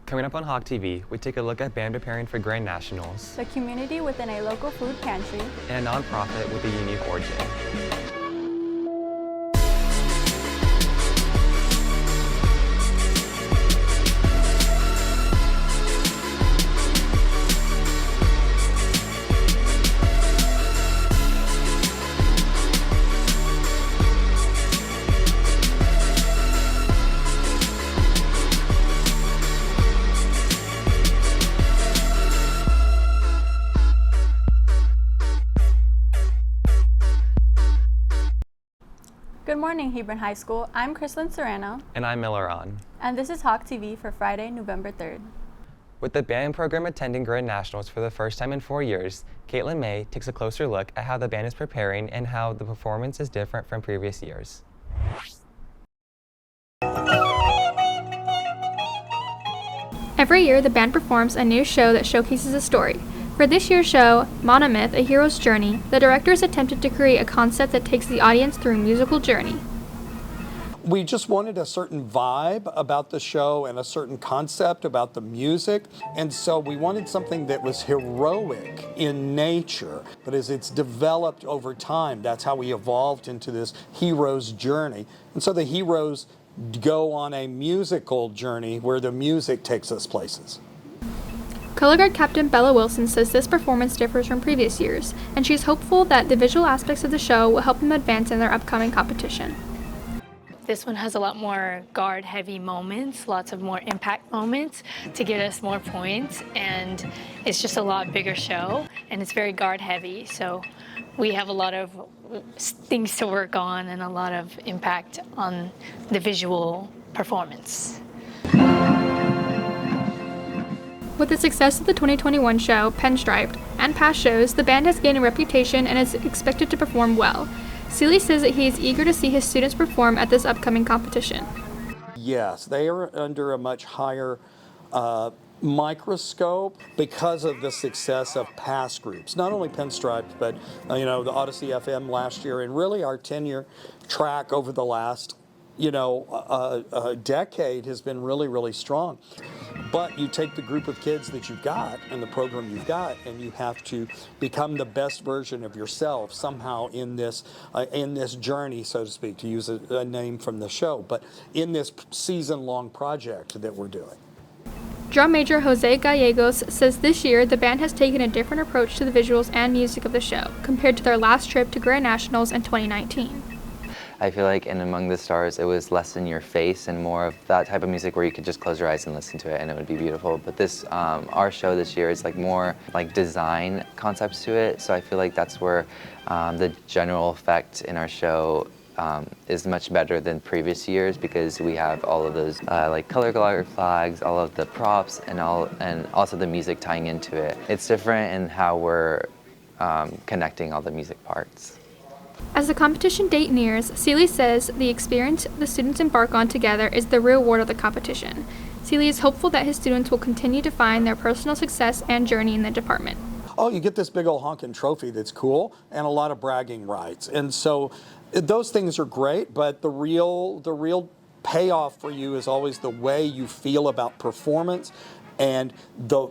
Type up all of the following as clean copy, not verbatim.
Coming up on Hawk TV, we take a look at band preparing for Grand Nationals, the community within a local food pantry, and a nonprofit with a unique origin. Good morning, Hebron High School. I'm Chrislyn Serrano. And I'm Miller On. And this is Hawk TV for Friday, November 3rd. With the band program attending Grand Nationals for the first time in 4 years, Caitlin May takes a closer look at how the band is preparing and how the performance is different from previous years. Every year, the band performs a new show that showcases a story. For this year's show, Monomyth, A Hero's Journey, the directors attempted to create a concept that takes the audience through a musical journey. We just wanted a certain vibe about the show and a certain concept about the music, and so we wanted something that was heroic in nature, but as it's developed over time, that's how we evolved into this hero's journey. And so the heroes go on a musical journey where the music takes us places. Color Guard Captain Bella Wilson says this performance differs from previous years, and she's hopeful that the visual aspects of the show will help them advance in their upcoming competition. This one has a lot more guard-heavy moments, lots of more impact moments to get us more points, and it's just a lot bigger show, and it's very guard-heavy, so we have a lot of things to work on and a lot of impact on the visual performance. With the success of the 2021 show, Pinstriped, and past shows, the band has gained a reputation and is expected to perform well. Seeley says that he is eager to see his students perform at this upcoming competition. Yes, they are under a much higher microscope because of the success of past groups. Not only Pinstriped, but the Odyssey FM last year, and really our 10-year track over the last a decade has been really, really strong. But you take the group of kids that you've got and the program you've got, and you have to become the best version of yourself somehow in this journey, so to speak, to use a name from the show, but in this season-long project that we're doing. Drum major Jose Gallegos says this year the band has taken a different approach to the visuals and music of the show compared to their last trip to Grand Nationals in 2019. I feel like in Among the Stars, it was less in your face and more of that type of music where you could just close your eyes and listen to it and it would be beautiful. But this, our show this year is like more like design concepts to it. So I feel like that's where the general effect in our show is much better than previous years because we have all of those like color guard flags, all of the props, and also the music tying into it. It's different in how we're connecting all the music parts. As the competition date nears, Seeley says the experience the students embark on together is the real reward of the competition. Seeley is hopeful that his students will continue to find their personal success and journey in the department. Oh, you get this big old honking trophy that's cool and a lot of bragging rights. And so those things are great, but the real payoff for you is always the way you feel about performance and the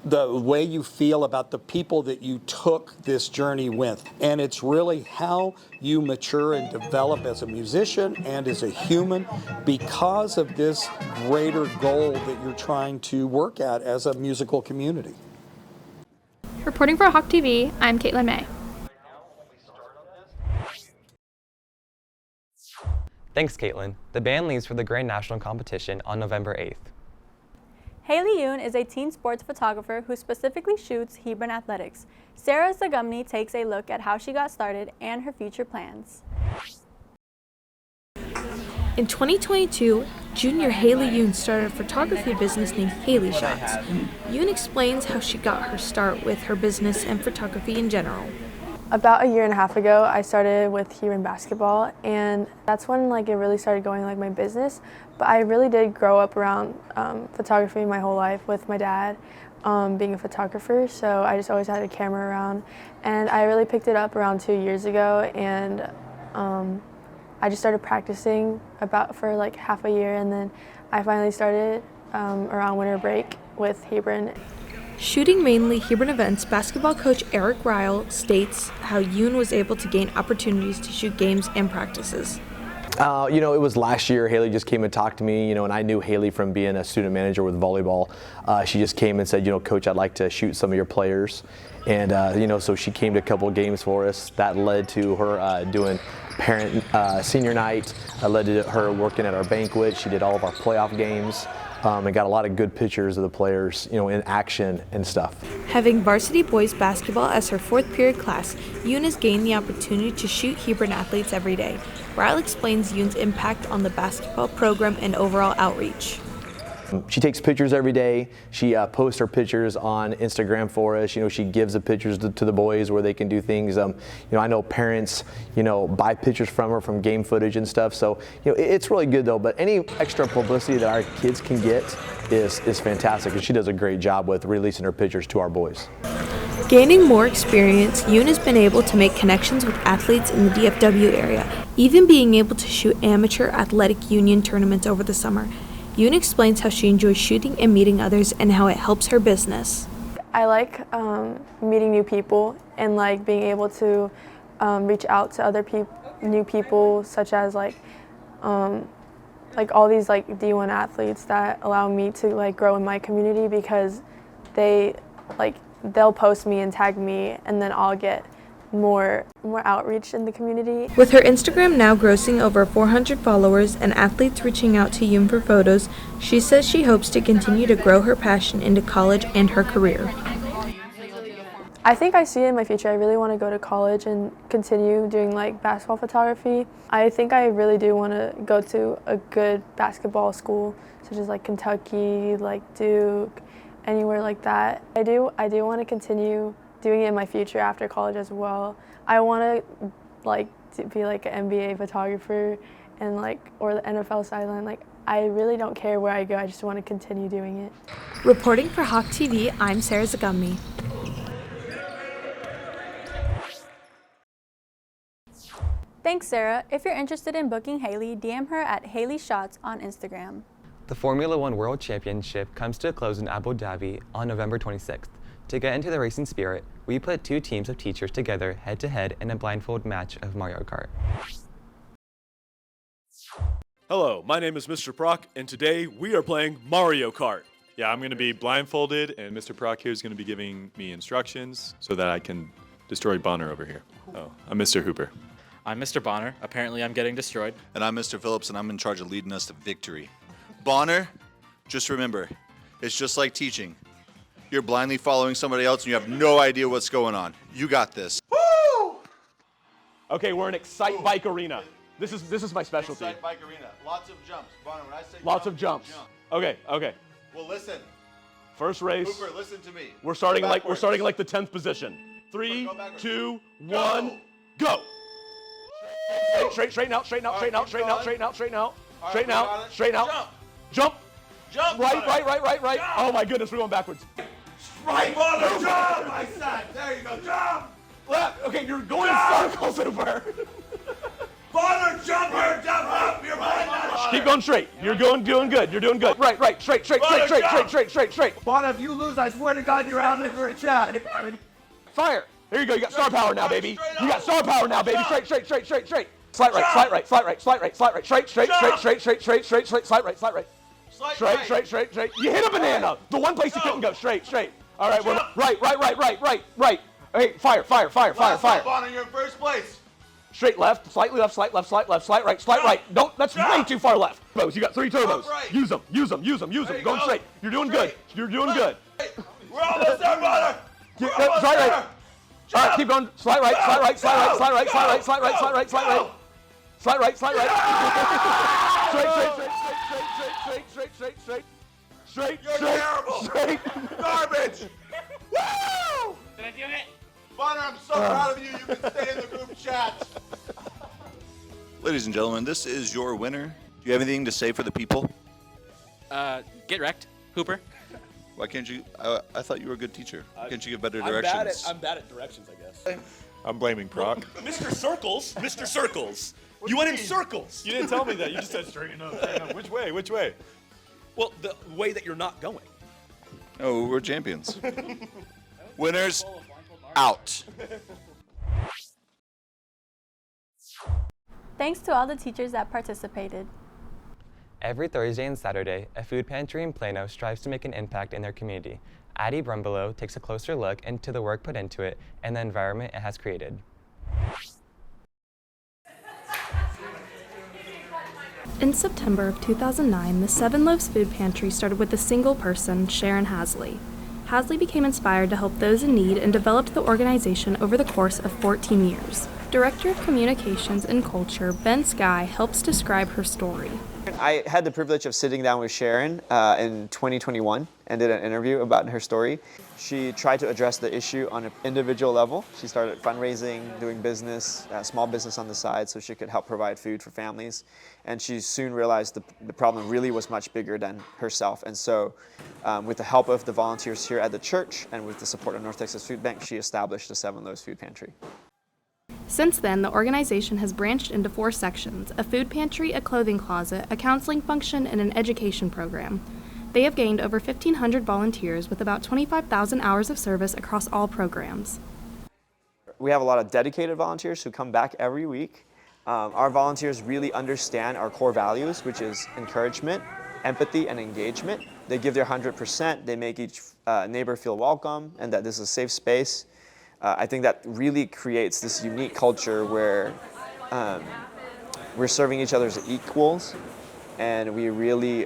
way you feel about the people that you took this journey with. And it's really how you mature and develop as a musician and as a human because of this greater goal that you're trying to work at as a musical community. Reporting for Hawk TV, I'm Caitlin May. Thanks, Caitlin. The band leaves for the Grand National competition on November 8th. Haley Yoon is a teen sports photographer who specifically shoots Hebron athletics. Sarah Zagumny takes a look at how she got started and her future plans. In 2022, junior Haley Yoon started a photography business named Haley Shots. Yoon explains how she got her start with her business and photography in general. About a year and a half ago, I started with Hebron basketball, and that's when it really started going my business. But I really did grow up around photography my whole life with my dad being a photographer, so I just always had a camera around. And I really picked it up around 2 years ago, and I just started practicing for half a year, and then I finally started around winter break with Hebron. Shooting mainly Hebron events, basketball coach Eric Ryle states how Yoon was able to gain opportunities to shoot games and practices. It was last year. Haley just came and talked to me, and I knew Haley from being a student manager with volleyball. She just came and said, Coach, I'd like to shoot some of your players. And, so she came to a couple of games for us. That led to her doing parent senior night, led to her working at our banquet. She did all of our playoff games. And got a lot of good pictures of the players, in action and stuff. Having varsity boys basketball as her 4th period class, Yoon has gained the opportunity to shoot Hebron athletes every day. Ryle explains Yoon's impact on the basketball program and overall outreach. She takes pictures every day. She posts her pictures on Instagram for us. She gives the pictures to the boys where they can do things. I know parents, buy pictures from her from game footage and stuff. So, it's really good though. But any extra publicity that our kids can get is fantastic. And she does a great job with releasing her pictures to our boys. Gaining more experience, Yoon has been able to make connections with athletes in the DFW area, even being able to shoot amateur athletic union tournaments over the summer. Yoon explains how she enjoys shooting and meeting others and how it helps her business. I like meeting new people and being able to reach out to other new people, such as all these D1 athletes that allow me to grow in my community, because they'll post me and tag me, and then I'll get more outreach in the community. With her Instagram now grossing over 400 followers and athletes reaching out to Yoon for photos, she says she hopes to continue to grow her passion into college and her career. I think I see it in my future. I really want to go to college and continue doing basketball photography. I think I really do want to go to a good basketball school, such as Kentucky, Duke, anywhere like that. I do want to continue doing it in my future after college as well. I want to be an NBA photographer and or the NFL sideline. I really don't care where I go. I just want to continue doing it. Reporting for Hawk TV, I'm Sarah Zagumny. Thanks, Sarah. If you're interested in booking Haley, DM her at Haley Shots on Instagram. The Formula One World Championship comes to a close in Abu Dhabi on November 26th. To get into the racing spirit, we put 2 teams of teachers together head-to-head in a blindfold match of Mario Kart. Hello, my name is Mr. Proc, and today we are playing Mario Kart. Yeah, I'm going to be blindfolded, and Mr. Proc here is going to be giving me instructions so that I can destroy Bonner over here. Oh, I'm Mr. Hooper. I'm Mr. Bonner. Apparently I'm getting destroyed. And I'm Mr. Phillips, and I'm in charge of leading us to victory. Bonner, just remember, it's just like teaching. You're blindly following somebody else and you have no idea what's going on. You got this. Woo! Okay, we're in Excite Bike Arena. This is my specialty. Excite Bike Arena. Lots of jumps. Bonner, when I say lots of jumps. Jump. Okay. Well, listen. First race. Hooper, listen to me. We're starting the 10th position. 3, 2, 1, go. Straighten out. Jump. Right. Oh my goodness, we're going backwards. Right, Bonner, jump! I said, there you go, jump! Left. Okay, you're going in circles, Hooper. Bonner, jump! You're blind. Keep going straight. You're doing good. Right. Straight. Bonner, if you lose, I swear to God, you're out for a chat. Fire. There you go. You got star power now, baby. Straight. Slight right. Straight. You hit a banana. The one place you couldn't go. Straight. All right, we're right. Hey, fire. Bonner, you're in first place. Straight left, slightly left, slight right. Don't, that's way too far left. You got 3 turbos. Right. Use them. Going straight. You're doing good. We're almost there, Bonner. Right. All right, keep going. Slight right. Straight. You're terrible. Straight. Garbage. Woo! Did I do it? Bonner, I'm so proud of you. You can stay in the group chat. Ladies and gentlemen, this is your winner. Do you have anything to say for the people? Get wrecked, Hooper. Why can't you? I thought you were a good teacher. Why can't you give better directions? I'm bad at directions, I guess. I'm blaming Proc. Mr. Circles. You went in circles. You didn't tell me that. You just said straighten up. Which way? Well, the way that you're not going. Oh, we're champions. Winners out. Thanks to all the teachers that participated. Every Thursday and Saturday, a food pantry in Plano strives to make an impact in their community. Addie Brumbelow takes a closer look into the work put into it and the environment it has created. In September of 2009, the Seven Loaves Food Pantry started with a single person, Sharon Hasley. Hasley became inspired to help those in need and developed the organization over the course of 14 years. Director of Communications and Culture, Ben Skye, helps describe her story. I had the privilege of sitting down with Sharon in 2021 and did an interview about her story. She tried to address the issue on an individual level. She started fundraising, doing business, small business on the side so she could help provide food for families. And she soon realized the problem really was much bigger than herself. And so with the help of the volunteers here at the church and with the support of North Texas Food Bank, she established the Seven Loaves Food Pantry. Since then, the organization has branched into 4 sections: a food pantry, a clothing closet, a counseling function, and an education program. They have gained over 1,500 volunteers with about 25,000 hours of service across all programs. We have a lot of dedicated volunteers who come back every week. Our volunteers really understand our core values, which is encouragement, empathy, and engagement. They give their 100%. They make each neighbor feel welcome and that this is a safe space. I think that really creates this unique culture where we're serving each other as equals, and we really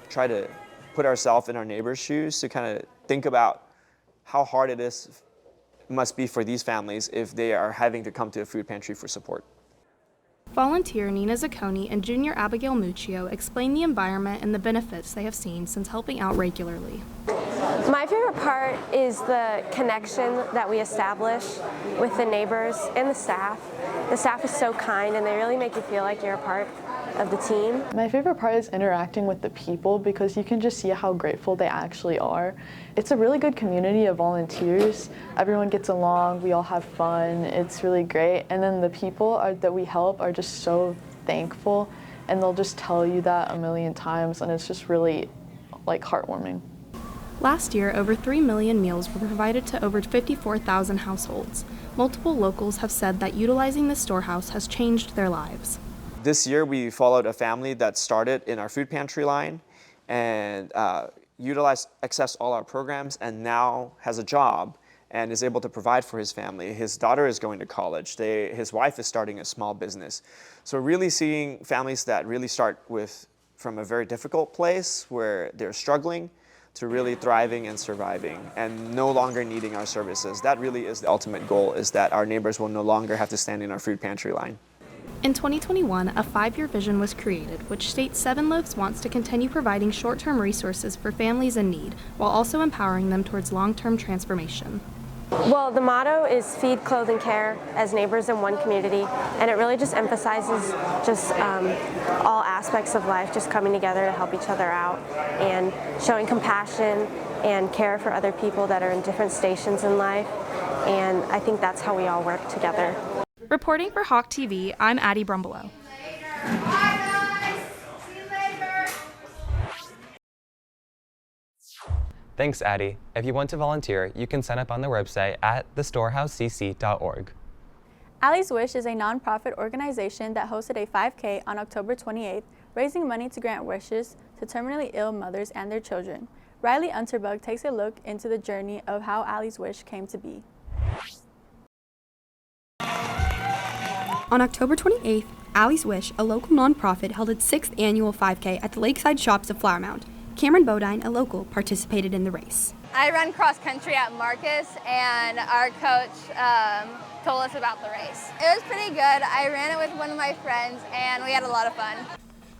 try to put ourselves in our neighbors' shoes to kind of think about how hard it must be for these families if they are having to come to a food pantry for support. Volunteer Nina Zacconi and junior Abigail Muccio explain the environment and the benefits they have seen since helping out regularly. My favorite part is the connection that we establish with the neighbors and the staff. The staff is so kind and they really make you feel like you're a part of the team. My favorite part is interacting with the people because you can just see how grateful they actually are. It's a really good community of volunteers. Everyone gets along, we all have fun, it's really great. And then the people that we help are just so thankful, and they'll just tell you that a million times, and it's just really like heartwarming. Last year, over 3 million meals were provided to over 54,000 households. Multiple locals have said that utilizing the storehouse has changed their lives. This year we followed a family that started in our food pantry line and accessed all our programs and now has a job and is able to provide for his family. His daughter is going to college. His wife is starting a small business. So really seeing families that really start from a very difficult place where they're struggling to really thriving and surviving and no longer needing our services. That really is the ultimate goal, is that our neighbors will no longer have to stand in our food pantry line. In 2021, a 5-year vision was created, which states Seven Loaves wants to continue providing short-term resources for families in need, while also empowering them towards long-term transformation. Well, the motto is feed, clothe, and care as neighbors in one community, and it really just emphasizes just all aspects of life, just coming together to help each other out and showing compassion and care for other people that are in different stations in life, and I think that's how we all work together. Reporting for Hawk TV, I'm Addie Brumbelow. Thanks, Addie. If you want to volunteer, you can sign up on their website at thestorehousecc.org. Allie's Wish is a nonprofit organization that hosted a 5K on October 28th, raising money to grant wishes to terminally ill mothers and their children. Riley Unterbug takes a look into the journey of how Allie's Wish came to be. On October 28th, Allie's Wish, a local nonprofit, held its 6th annual 5K at the Lakeside Shops of Flower Mound. Cameron Bodine, a local, participated in the race. I run cross country at Marcus, and our coach told us about the race. It was pretty good. I ran it with one of my friends, and we had a lot of fun.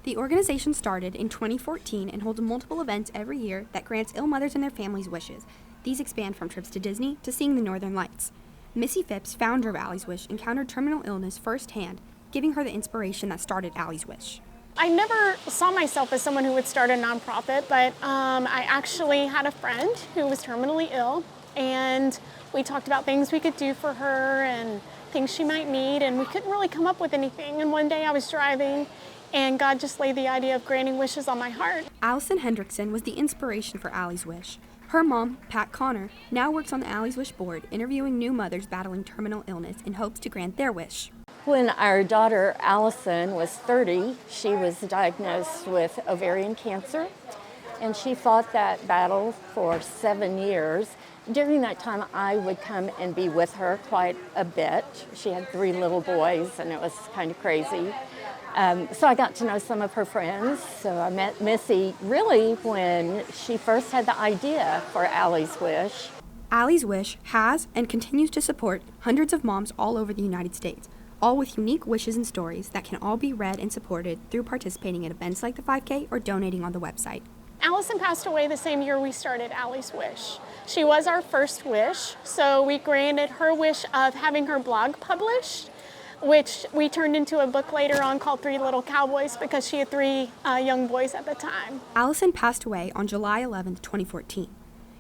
The organization started in 2014 and holds multiple events every year that grants ill mothers and their families wishes. These expand from trips to Disney to seeing the Northern Lights. Missy Phipps, founder of Allie's Wish, encountered terminal illness firsthand, giving her the inspiration that started Allie's Wish. I never saw myself as someone who would start a nonprofit, but I actually had a friend who was terminally ill, and we talked about things we could do for her and things she might need, and we couldn't really come up with anything. And one day I was driving, and God just laid the idea of granting wishes on my heart. Allison Hendrickson was the inspiration for Allie's Wish. Her mom, Pat Connor, now works on the Allie's Wish board, interviewing new mothers battling terminal illness in hopes to grant their wish. When our daughter Allison was 30, she was diagnosed with ovarian cancer, and she fought that battle for 7 years. During that time, I would come and be with her quite a bit. She had 3 little boys, and it was kind of crazy. So I got to know some of her friends. So I met Missy really when she first had the idea for Allie's Wish. Allie's Wish has and continues to support hundreds of moms all over the United States, all with unique wishes and stories that can all be read and supported through participating in events like the 5K or donating on the website. Allison passed away the same year we started Allie's Wish. She was our first wish, so we granted her wish of having her blog published, which we turned into a book later on called 3 Little Cowboys because she had 3 young boys at the time. Allison passed away on July 11, 2014.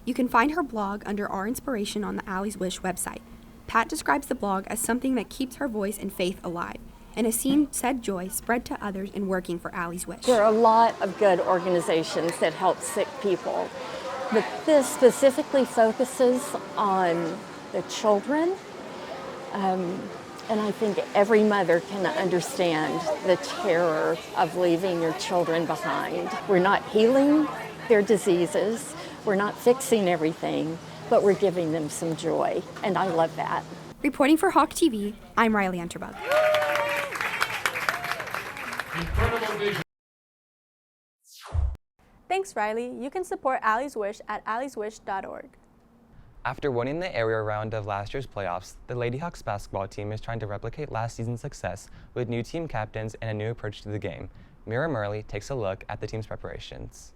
You can find her blog under Our Inspiration on the Allie's Wish website. Pat describes the blog as something that keeps her voice and faith alive, and has seen said joy spread to others in working for Allie's Wish. There are a lot of good organizations that help sick people, but this specifically focuses on the children. And I think every mother can understand the terror of leaving your children behind. We're not healing their diseases, we're not fixing everything, but we're giving them some joy, and I love that. Reporting for Hawk TV, I'm Riley Unterbug. Thanks, Riley. You can support Allie's Wish at allieswish.org. After winning the area round of last year's playoffs, the Lady Hawks basketball team is trying to replicate last season's success with new team captains and a new approach to the game. Mira Murley takes a look at the team's preparations.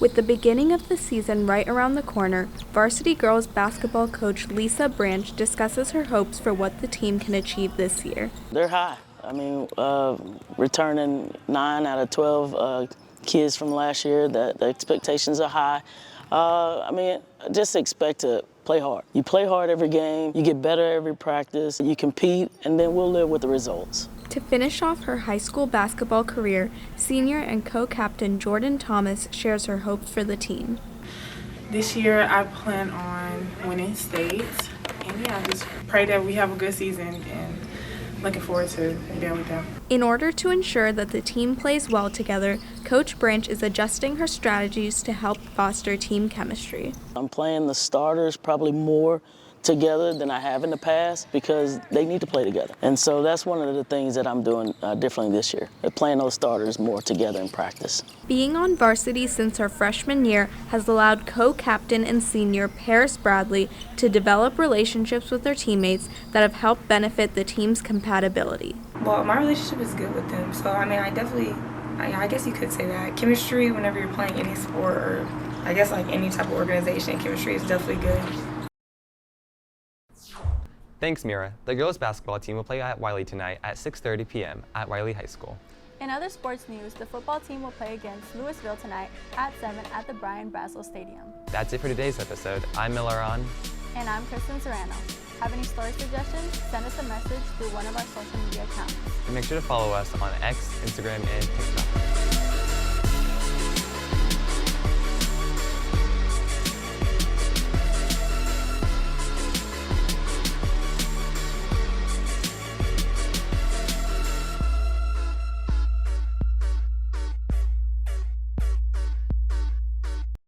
With the beginning of the season right around the corner, varsity girls basketball coach Lisa Branch discusses her hopes for what the team can achieve this year. They're high. I mean, returning 9 out of 12 kids from last year, the expectations are high. I mean, just expect to play hard. You play hard every game, you get better every practice, you compete, and then we'll live with the results. To finish off her high school basketball career, senior and co-captain Jordan Thomas shares her hopes for the team. This year, I plan on winning state, and just pray that we have a good season, and looking forward to being with them. In order to ensure that the team plays well together, Coach Branch is adjusting her strategies to help foster team chemistry. I'm playing the starters probably more together than I have in the past because they need to play together. And so that's one of the things that I'm doing differently this year, playing those starters more together in practice. Being on varsity since her freshman year has allowed co-captain and senior Paris Bradley to develop relationships with their teammates that have helped benefit the team's compatibility. Well, my relationship is good with them, so I mean, I guess you could say that. Chemistry, whenever you're playing any sport or I guess like any type of organization, chemistry is definitely good. Thanks, Mira. The girls' basketball team will play at Wiley tonight at 6:30 p.m. at Wiley High School. In other sports news, the football team will play against Louisville tonight at 7 at the Brian Brassel Stadium. That's it for today's episode. I'm Milaron. And I'm Kristen Serrano. Have any story suggestions? Send us a message through one of our social media accounts. And make sure to follow us on X, Instagram, and TikTok.